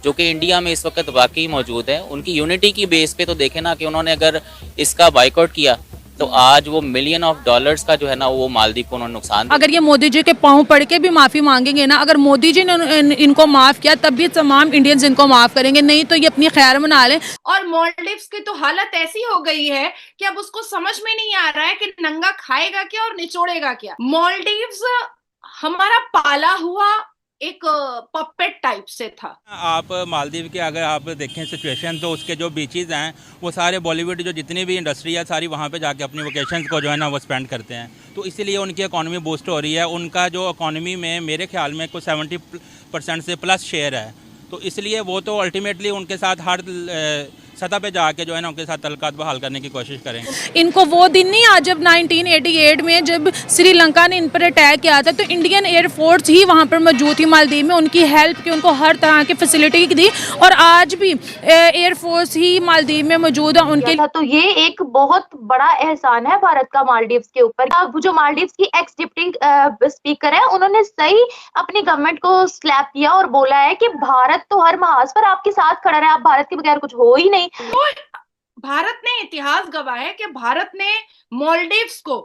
जो कि इंडिया में इस वक्त वाकई मौजूद है। उनकी यूनिटी की बेस पे तो देखें ना कि उन्होंने अगर इसका बाइकआउट किया तो आज वो मिलियन ऑफ डॉलर्स का जो है ना वो मालदीव को उन्होंने नुकसान अगर ये मोदी जी के पाँव पड़ के भी माफ़ी मांगेंगे ना, अगर मोदी जी ने इनको माफ़ किया तब भी तमाम इंडियंस इनको माफ़ करेंगे, नहीं तो ये अपनी खैर मना लें। और मालदीव्स की तो हालत ऐसी हो गई है कि अब उसको समझ में नहीं आ रहा है कि नंगा खाएगा क्या और निचोड़ेगा क्या। मालदीव्स हमारा पाला हुआ एक पपेट टाइप से था। आप मालदीव के अगर आप देखें सिचुएशन तो उसके जो बीचेस हैं वो सारे बॉलीवुड जो जितनी भी इंडस्ट्री है सारी वहाँ पे जाके अपनी वोकेशंस को जो है ना वो स्पेंड करते हैं, तो इसीलिए उनकी इकॉनमी बूस्ट हो रही है। उनका जो इकॉनमी में मेरे ख्याल में कुछ 70% से प्लस शेयर है, तो इसलिए वो तो अल्टीमेटली उनके साथ हर सतह पे जाके जो है ना उनके साथ तल्लुकात बहाल करने की कोशिश करेंगे। इनको वो दिन नहीं आज जब 1988 में जब श्रीलंका ने इन पर अटैक किया था, तो इंडियन एयरफोर्स ही वहाँ पर मौजूद थी मालदीव में, उनकी हेल्प की, उनको हर तरह की फैसिलिटी दी, और आज भी एयरफोर्स ही मालदीव में मौजूद है उनके। तो ये एक बहुत बड़ा एहसान है भारत का मालदीव्स के ऊपर। अब जो मालदीव्स की एक्स डिप्टी स्पीकर है, उन्होंने सही अपनी गवर्नमेंट को स्लैप किया और बोला है कि भारत तो हर महाज पर आपके साथ खड़ा है, आप भारत के बगैर कुछ हो ही नहीं। तो भारत ने इतिहास गवाह है कि भारत ने मालदीव्स को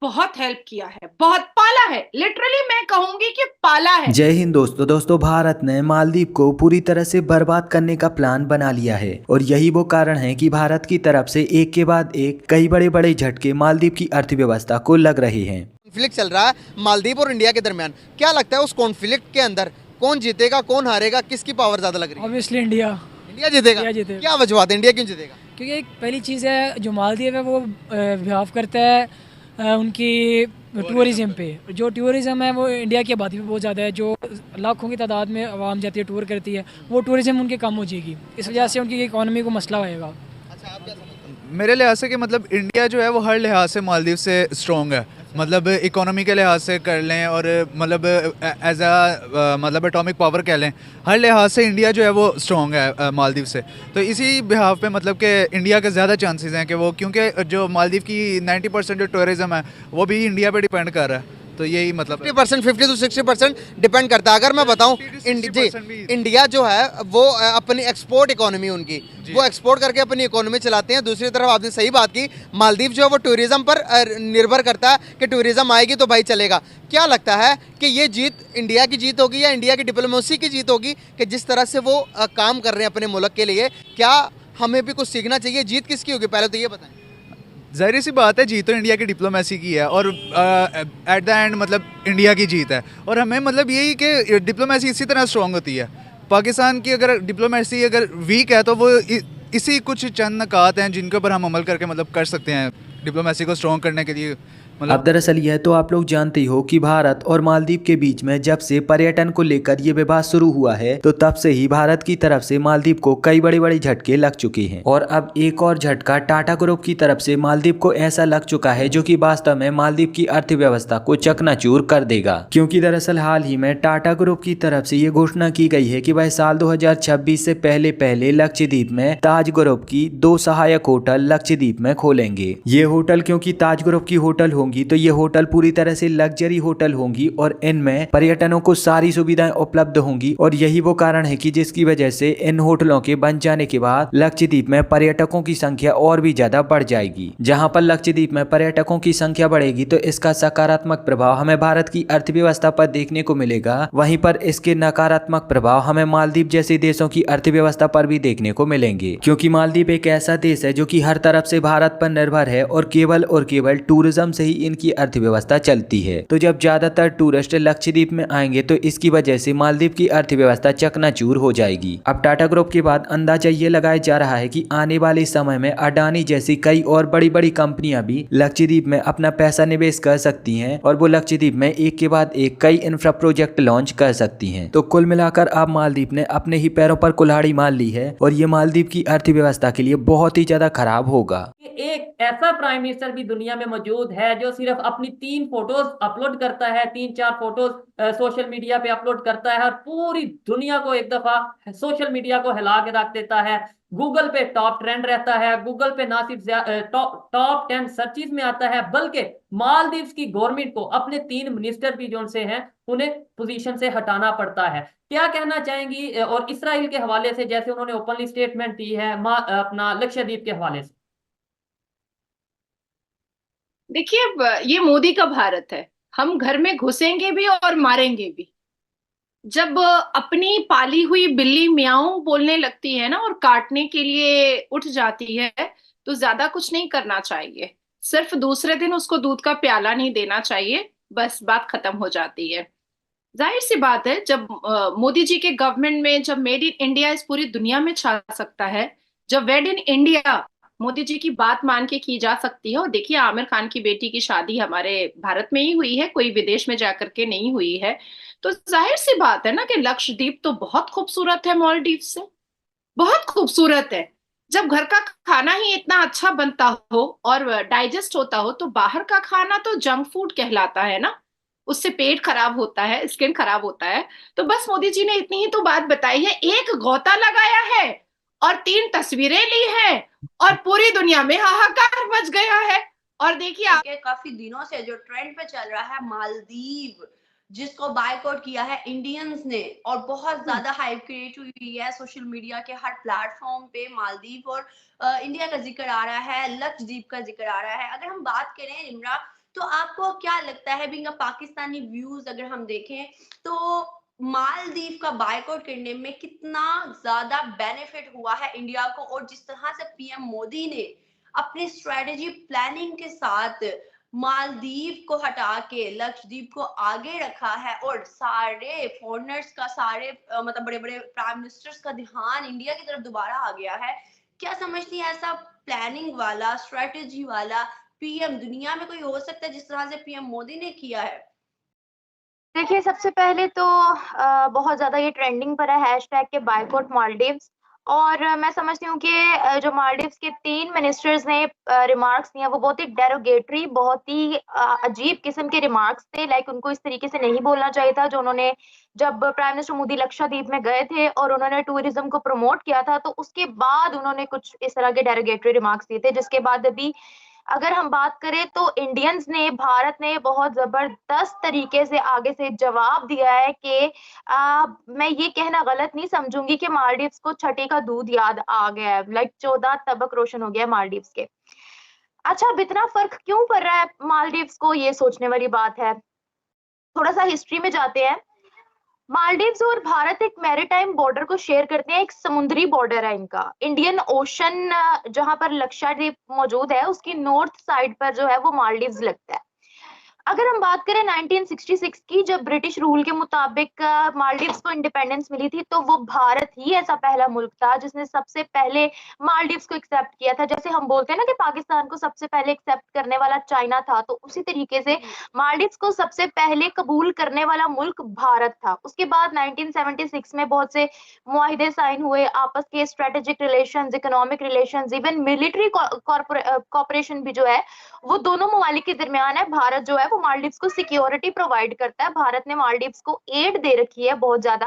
बहुत हेल्प किया है, बहुत पाला है, लिटरली मैं कहूंगी कि पाला है। जय हिंद दोस्तों, भारत ने मालदीव को पूरी तरह से बर्बाद करने का प्लान बना लिया है, और यही वो कारण है कि भारत की तरफ से एक के बाद एक कई बड़े बड़े झटके मालदीव की अर्थव्यवस्था को लग रहे हैं। कॉन्फ्लिक्ट चल रहा है मालदीव और इंडिया के दरमियान, क्या लगता है उस कॉन्फ्लिक्ट के अंदर कौन जीतेगा, कौन हारेगा, किसकी पावर ज्यादा लग रही है? ऑब्वियसली इंडिया जीतेगा। क्या वजह है, इंडिया क्यों जीतेगा? क्योंकि एक पहली चीज़ है जो मालदीव है वो बिहाव करता है उनकी टूरिज्म पे। जो टूरिज्म है वो इंडिया की आबादी में बहुत ज़्यादा है, जो लाखों की तादाद में आवाम जाती है, टूर करती है, वो टूरिज्म उनकी कम हो जाएगी, इस वजह से उनकी इकॉनमी को मसला होएगा। अच्छा, आप क्या समझते हैं? मेरे लिहाज से कि मतलब इंडिया जो है वो हर लिहाज से मालदीव से स्ट्रॉन्ग है, मतलब इकोनॉमी के लिहाज से कर लें और मतलब एज अ मतलब एटॉमिक पावर कह लें, हर लिहाज से इंडिया जो है वो स्ट्रॉन्ग है मालदीव से। तो इसी बिहाफ पे मतलब कि इंडिया के ज़्यादा चांसेस हैं कि वो, क्योंकि जो मालदीव की 90% जो टूरिज़्म है वो भी इंडिया पे डिपेंड कर रहा है, तो यही मतलब 50% 50 to 60% डिपेंड करता है। अगर मैं बताऊं इंडिया जो है वो अपनी एक्सपोर्ट इकोनॉमी उनकी, वो एक्सपोर्ट करके अपनी इकोनॉमी चलाते हैं। दूसरी तरफ आपने सही बात की, मालदीव जो है वो टूरिज्म पर निर्भर करता है कि टूरिज्म आएगी तो भाई चलेगा। क्या लगता है कि ये जीत इंडिया की जीत होगी या इंडिया की डिप्लोमेसी की जीत होगी कि जिस तरह से वो काम कर रहे हैं अपने मुल्क के लिए, क्या हमें भी कुछ सीखना चाहिए? जीत किसकी होगी पहले तो ये बताएं। ज़ाहिर सी बात है, जीत तो इंडिया की डिप्लोमेसी की है, और एट द एंड मतलब इंडिया की जीत है। और हमें मतलब यही कि डिप्लोमेसी इसी तरह स्ट्रॉन्ग होती है। पाकिस्तान की अगर डिप्लोमेसी अगर वीक है तो वो इसी कुछ चंद नकात हैं जिनके ऊपर हम अमल करके मतलब कर सकते हैं डिप्लोमेसी को स्ट्रॉन्ग करने के लिए। अब दरअसल यह तो आप लोग जानते ही हो कि भारत और मालदीव के बीच में जब से पर्यटन को लेकर ये विवाद शुरू हुआ है, तो तब से ही भारत की तरफ से मालदीव को कई बड़े बड़े झटके लग चुके हैं। और अब एक और झटका टाटा ग्रुप की तरफ से मालदीव को ऐसा लग चुका है जो कि वास्तव में मालदीव की अर्थव्यवस्था को चकनाचूर कर देगा। क्योंकि दरअसल हाल ही में टाटा ग्रुप की तरफ से ये घोषणा की गई है कि वह साल 2026 से पहले पहले लक्षद्वीप में ताज ग्रुप की 2 सहायक होटल लक्षद्वीप में खोलेंगे। ये होटल क्योंकि ताज ग्रुप की होटल होंगी तो ये होटल पूरी तरह से लग्जरी होटल होंगी, और इनमें पर्यटकों को सारी सुविधाएं उपलब्ध होंगी। और यही वो कारण है कि जिसकी वजह से इन होटलों के बन जाने के बाद लक्षद्वीप में पर्यटकों की संख्या और भी ज्यादा बढ़ जाएगी। जहां पर लक्षद्वीप में पर्यटकों की संख्या बढ़ेगी तो इसका सकारात्मक प्रभाव हमें भारत की अर्थव्यवस्था पर देखने को मिलेगा, वहीं पर इसके नकारात्मक प्रभाव हमें मालदीव जैसे देशों की अर्थव्यवस्था पर भी देखने को मिलेंगे। क्योंकि मालदीव एक ऐसा देश है जो कि हर तरफ से भारत पर निर्भर है, और केवल टूरिज्म से ही इनकी अर्थव्यवस्था चलती है। तो जब ज्यादातर टूरिस्ट लक्षद्वीप में आएंगे तो इसकी वजह से मालदीव की अर्थव्यवस्था चकनाचूर हो जाएगी। अब टाटा ग्रुप के बाद अंदाजा ये लगाया जा रहा है कि आने वाले समय में अडानी जैसी कई और बड़ी बड़ी कंपनियां भी लक्षद्वीप में अपना पैसा निवेश कर सकती हैं, और वो लक्षद्वीप में एक के बाद एक कई इंफ्रा प्रोजेक्ट लॉन्च कर सकती हैं। तो कुल मिलाकर अब मालदीव ने अपने ही पैरों पर कुल्हाड़ी मार ली है, और ये मालदीव की अर्थव्यवस्था के लिए बहुत ही ज्यादा खराब होगा। एक ऐसा प्राइम मिनिस्टर भी दुनिया में मौजूद है जो सिर्फ अपनी 3 फोटोज अपलोड करता है, 3-4 फोटोज सोशल मीडिया पे अपलोड करता है और पूरी दुनिया को एक दफा सोशल मीडिया को हिला के रख देता है। गूगल पे टॉप ट्रेंड रहता है, गूगल पे ना सिर्फ टॉप 10 सर्चिज में आता है, बल्कि मालदीव्स की गवर्नमेंट को अपने 3 मिनिस्टर भी जो से हैं उन्हें पोजीशन से हटाना पड़ता है। क्या कहना चाहेंगी और इसराइल के हवाले से, जैसे उन्होंने ओपनली स्टेटमेंट दी है अपना लक्षद्वीप के हवाले से? देखिए, अब ये मोदी का भारत है, हम घर में घुसेंगे भी और मारेंगे भी। जब अपनी पाली हुई बिल्ली म्याऊं बोलने लगती है ना और काटने के लिए उठ जाती है, तो ज्यादा कुछ नहीं करना चाहिए, सिर्फ दूसरे दिन उसको दूध का प्याला नहीं देना चाहिए, बस बात खत्म हो जाती है। जाहिर सी बात है, जब मोदी जी के गवर्नमेंट में जब मेड इन इंडिया इस पूरी दुनिया में छा सकता है, जब वेड इन इंडिया मोदी जी की बात मान के की जा सकती है, और देखिए आमिर खान की बेटी की शादी हमारे भारत में ही हुई है, कोई विदेश में जाकर के नहीं हुई है, तो जाहिर सी बात है ना कि लक्षद्वीप तो बहुत खूबसूरत है मालदीव से, बहुत खूबसूरत है। जब घर का खाना ही इतना अच्छा बनता हो और डाइजेस्ट होता हो, तो बाहर का खाना तो जंक फूड कहलाता है ना, उससे पेट खराब होता है, स्किन खराब होता है। तो बस मोदी जी ने इतनी ही तो बात बताई है, एक गोता लगाया है और 3 तस्वीरें ली हैं और पूरी दुनिया में हाहाकार मच गया है। और देखिए काफी दिनों से जो ट्रेंड पे चल रहा है मालदीव, जिसको बायकॉट किया है इंडियंस ने, और बहुत ज्यादा हाइप क्रिएट हुई है सोशल मीडिया के हर प्लेटफॉर्म पे। मालदीव और इंडिया का जिक्र आ रहा है, लक्षद्वीप का जिक्र आ रहा है। अगर हम बात करें इमरा, तो आपको क्या लगता है, बीइंग अ पाकिस्तानी व्यूज अगर हम देखें, तो मालदीव का बायकॉट करने में कितना ज्यादा बेनिफिट हुआ है इंडिया को, और जिस तरह से पीएम मोदी ने अपनी स्ट्रेटेजी प्लानिंग के साथ मालदीव को हटा के लक्षद्वीप को आगे रखा है, और सारे फॉरेनर्स का, सारे मतलब बड़े बड़े प्राइम मिनिस्टर्स का ध्यान इंडिया की तरफ दोबारा आ गया है। क्या समझती है, ऐसा प्लानिंग वाला, स्ट्रेटेजी वाला पीएम दुनिया में कोई हो सकता है जिस तरह से पीएम मोदी ने किया है? देखिए, सबसे पहले तो बहुत ज़्यादा ये ट्रेंडिंग पर है हैशटैग के बायकॉट मालदीव्स, और मैं समझती हूँ कि जो मालदीव्स के 3 मिनिस्टर्स ने रिमार्क्स दिए, वो बहुत ही डेरोगेटरी, बहुत ही अजीब किस्म के रिमार्क्स थे। लाइक उनको इस तरीके से नहीं बोलना चाहिए था, जो उन्होंने जब प्राइम मिनिस्टर मोदी लक्षद्वीप में गए थे और उन्होंने टूरिज्म को प्रमोट किया था, तो उसके बाद उन्होंने कुछ इस तरह के डेरोगेटरी रिमार्क्स दिए थे, जिसके बाद अभी अगर हम बात करें तो इंडियंस ने, भारत ने बहुत जबरदस्त तरीके से आगे से जवाब दिया है कि मैं ये कहना गलत नहीं समझूंगी कि मालदीव्स को छठी का दूध याद आ गया है। लाइक 14 तबक रोशन हो गया मालदीव्स के। अच्छा, अब इतना फर्क क्यों पड़ रहा है मालदीव्स को, ये सोचने वाली बात है। थोड़ा सा हिस्ट्री में जाते हैं। मालदीव्स और भारत एक मैरीटाइम बॉर्डर को शेयर करते हैं, एक समुद्री बॉर्डर है इनका। इंडियन ओशन जहां पर लक्षद्वीप मौजूद है, उसकी नॉर्थ साइड पर जो है वो मालदीव्स लगता है। अगर हम बात करें 1966 की, जब ब्रिटिश रूल के मुताबिक मालदीव्स को इंडिपेंडेंस मिली थी, तो वो भारत ही ऐसा पहला मुल्क था जिसने सबसे पहले मालदीव्स को एक्सेप्ट किया था। जैसे हम बोलते हैं ना कि पाकिस्तान को सबसे पहले एक्सेप्ट करने वाला चाइना था, तो उसी तरीके से मालदीव्स को सबसे पहले कबूल करने वाला मुल्क भारत था। उसके बाद 1976 में बहुत से मुआहिदे साइन हुए, आपस के strategic relations, economic relations, even military cooperation भी जो है वो दोनों ममालिक के दरमियान है। भारत जो है वो मालदीव्स को सिक्योरिटी प्रोवाइड करता है। भारत ने मालदीव्स को एड दे रखी है बहुत ज्यादा।